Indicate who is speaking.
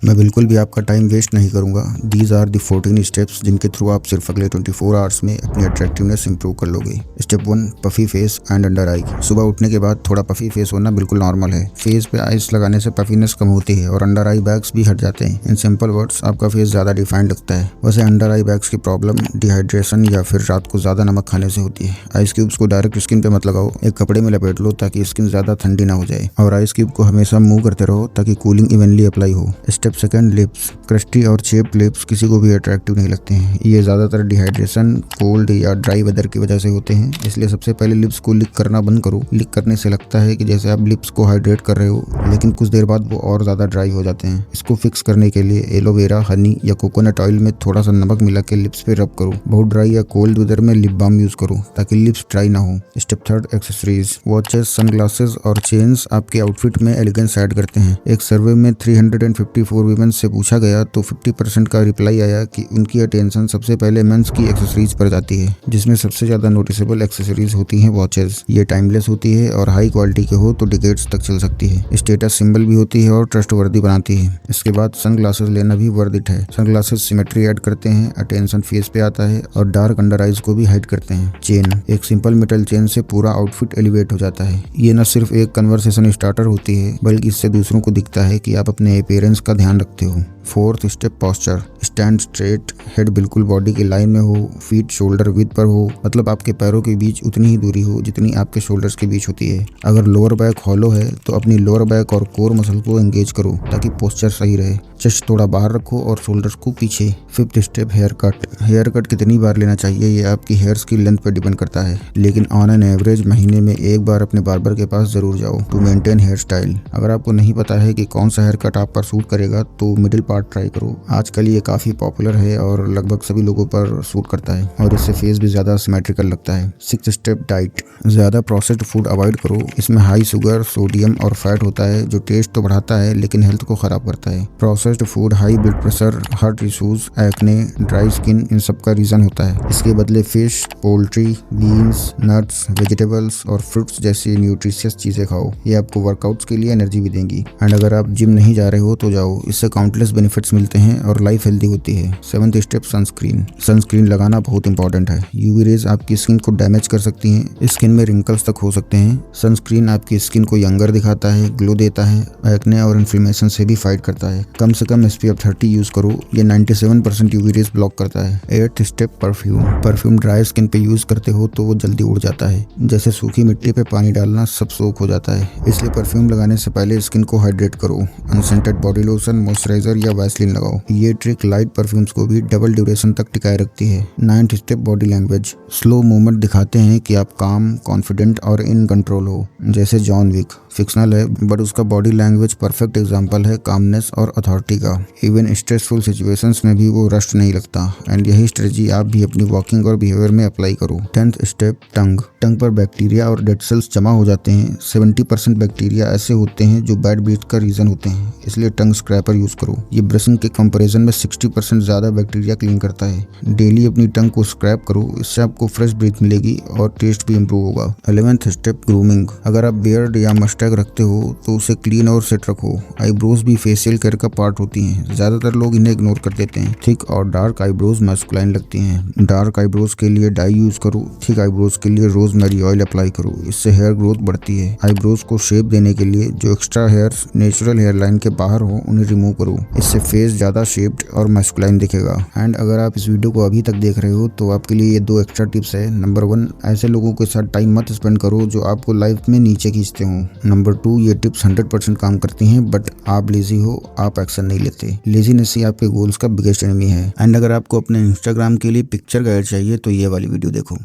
Speaker 1: मैं बिल्कुल भी आपका टाइम वेस्ट नहीं करूंगा। दीज आर द 14 स्टेप्स जिनके थ्रू आप सिर्फ अगले 24 आवर्स में अपनी अट्रैक्टिवनेस इंप्रूव कर लोगे। Step 1, puffy face and under eye. सुबह उठने के बाद थोड़ा पफी फेस होना बिल्कुल नॉर्मल है। फेस पे आइस लगाने से पफीनेस कम होती है और अंडर आई बैग्स भी हट जाते हैं। इन सिंपल वर्ड्स आपका फेस ज्यादा डिफाइंड लगता है। वैसे अंडर आई बैग्स की प्रॉब्लम डिहाइड्रेशन या फिर रात को ज्यादा नमक खाने से होती है। आइस क्यूब्स को डायरेक्ट स्किन पे मत लगाओ, एक कपड़े में लपेट लो ताकि स्किन ज्यादा ठंडी ना हो जाए, और आइस क्यूब को हमेशा मूव करते रहो ताकि कूलिंग इवनली अप्लाई हो। Step second, lips. क्रस्टी और चेप लिप्स किसी को भी अट्रैक्टिव नहीं लगते हैं। ये ज्यादातर डिहाइड्रेशन, कोल्ड या ड्राई वेदर की वजह से होते हैं। इसलिए सबसे पहले लिप्स को लिक करना बंद करो। लिक करने से लगता है कि जैसे आप लिप्स को हाइड्रेट कर रहे हो, लेकिन कुछ देर बाद वो और ज्यादा ड्राई हो जाते हैं। इसको फिक्स करने के लिए एलोवेरा, हनी या कोकोनट ऑयल में थोड़ा सा नमक मिला के लिप्स पे रब करो। बहुत ड्राई या कोल्ड वेदर में लिप बाम यूज करो ताकि लिप्स ड्राई ना हो। Step third, accessories. Watches, sunglasses और चेन्स आपके आउटफिट में एलिगेंस ऐड करते हैं। एक सर्वे में 354 वीमेन से पूछा गया तो 50% का रिप्लाई आया कि उनकी अटेंशन सबसे पहले मेंस की एक्सेसरीज पर जाती है, जिसमें सबसे ज्यादा नोटिसेबल एक्सेसरीज होती हैं वॉचेस। ये टाइमलेस होती है और हाई क्वालिटी के हो तो डिकेड्स तक चल सकती है। स्टेटस सिंबल भी होती है और ट्रस्टवर्दी बनाती है। इसके बाद सनग्लासेस लेना भी वर्थ इट है। सनग्लासेस सिमेट्री ऐड करते हैं, अटेंशन फेस पे आता है और डार्क अंडर आइज को भी हाइड करते हैं। चेन, एक सिंपल मेटल चेन से पूरा आउटफिट एलिवेट हो जाता है। ये न सिर्फ एक कन्वर्सेशन स्टार्टर होती है, बल्कि इससे दूसरों को दिखता है कि आप अपने अपीयरेंस का ध्यान रखते हो। Fourth step, posture. Stand straight, head बिल्कुल बॉडी की लाइन में हो, फीट शोल्डर विड्थ पर हो, मतलब आपके पैरों के बीच उतनी ही दूरी हो जितनी आपके शोल्डर्स के बीच होती है। अगर लोअर बैक हॉलो है तो अपनी लोअर बैक और कोर मसल को एंगेज करो ताकि पोस्चर सही रहे। चेस्ट थोड़ा बाहर रखो और शोल्डर्स को पीछे। Fifth step, hair cut. Hair cut कितनी बार लेना चाहिए ये आपकी हेयर्स की लेंथ पर डिपेंड करता है, लेकिन ऑन एन एवरेज महीने में एक बार अपने बार्बर के पास जरूर जाओ टू मेंटेन हेयर स्टाइल। अगर आपको नहीं पता है कि कौन सा हेयर कट आप पर सूट करेगा तो मिडिल पार्ट ट्राई करो। आजकल ये काफी पॉपुलर है और लगभग सभी लोगों पर सूट करता है और इससे फेस भी ज्यादा सिमेट्रिकल लगता है। Sixth step, diet. ज्यादा प्रोसेस्ड फूड अवॉइड करो। इसमें हाई शुगर, सोडियम और फैट होता है जो टेस्ट तो बढ़ाता है लेकिन हेल्थ को खराब करता है। Processed food high blood pressure, heart issues, acne, dry skin, इन सब का रीजन होता है। इसके बदले fish, poultry, beans, nuts, vegetables और फ्रूट्स जैसी न्यूट्रिशियस चीजें खाओ। ये आपको वर्कआउट्स के लिए एनर्जी भी देंगी। एंड अगर आप जिम नहीं जा रहे हो तो जाओ, इससे काउंटलेस बेनिफिट्स मिलते हैं और लाइफ हेल्दी होती है। Seventh step, sunscreen. सनस्क्रीन लगाना बहुत इंपॉर्टेंट है। यूवी रेज आपकी स्किन को डैमेज कर सकती हैं, स्किन में रिंकल्स तक हो सकते हैं। सनस्क्रीन आपकी स्किन को यंगर दिखाता है, ग्लो देता है, एक्ने और इन्फ्लेमेशन से भी फाइट करता है। कम से कम SPF 30 यूज करो, ये 97% यूवी रेज ब्लॉक करता है। Eighth step, perfume. Perfume dry skin पे यूज करते हो तो वो जल्दी उड़ जाता है, जैसे सूखी मिट्टी पे पानी डालना, सब सोख हो जाता है। इसलिए परफ्यूम लगाने से पहले स्किन को हाइड्रेट करो। अनसेंटेड बॉडी लोशन, मॉइस्चराइजर या वैसलीन लगाओ। ये ट्रिक लाइट परफ्यूम्स को भी डबल ड्यूरेशन तक टिकाए रखती है। Ninth step, body language. Slow movement दिखाते हैं कि आप काम, कॉन्फिडेंट और इन कंट्रोल हो, जैसे जॉन विक। फिक्शनल है बट उसका बॉडी लैंग्वेज परफेक्ट एग्जांपल है कामनेस और अथॉरिटी का। इवन स्ट्रेसफुल सिचुएशंस में भी वो रश्क नहीं लगता। एंड यही स्ट्रेटजी आप भी अपनी वॉकिंग और बिहेवियर में अप्लाई करो। 10th स्टेप, टंग। टंग पर बैक्टीरिया और डेड सेल्स जमा हो जाते हैं। 70% बैक्टीरिया ऐसे होते हैं जो बैड ब्रीथ का रीजन होते हैं, इसलिए टंग स्क्रैपर यूज करो। ये ब्रशिंग के कंपैरिजन में 60% ज्यादा बैक्टीरिया क्लीन करता है। डेली अपनी टंग को स्क्रैप करो, इससे आपको फ्रेश ब्रीथ मिलेगी और टेस्ट भी इम्प्रूव होगा। 11th step, grooming. अगर आप बियर्ड या मस्टैग रखते हो तो उसे क्लीन और सेट रखो। आईब्रोज भी फेशियल केयर का पार्ट होती हैं, ज्यादातर लोग इन्हें इग्नोर कर देते हैं। थिक और डार्क आईब्रोज मैस्कुलाइन लगती हैं। डार्क आईब्रोज के लिए डाई यूज करो, थिक आईब्रोज के लिए रोजमेरी ऑयल अप्लाई करो, इससे हेयर ग्रोथ बढ़ती है। आईब्रोज को शेप देने के लिए जो extra hair natural hair line के बाहर हो उन्हें रिमूव करो, इससे फेस ज्यादा शेप्ड और मैस्कुलाइन दिखेगा। एंड अगर आप इस वीडियो को अभी तक देख रहे हो तो आपके लिए ये 2 एक्स्ट्रा टिप्स है। नंबर 1, ऐसे लोगों के साथ टाइम मत स्पेंड करो जो आपको लाइफ में नीचे खींचते हो। नंबर 2, ये टिप्स 100% काम करती हैं, बट आप लेजी हो, आप एक्शन नहीं लेते। लेजीनेस ही आपके गोल्स का बिगेस्ट एनिमी है। एंड अगर आपको अपने इंस्टाग्राम के लिए पिक्चर गाइड चाहिए तो ये वाली वीडियो देखो।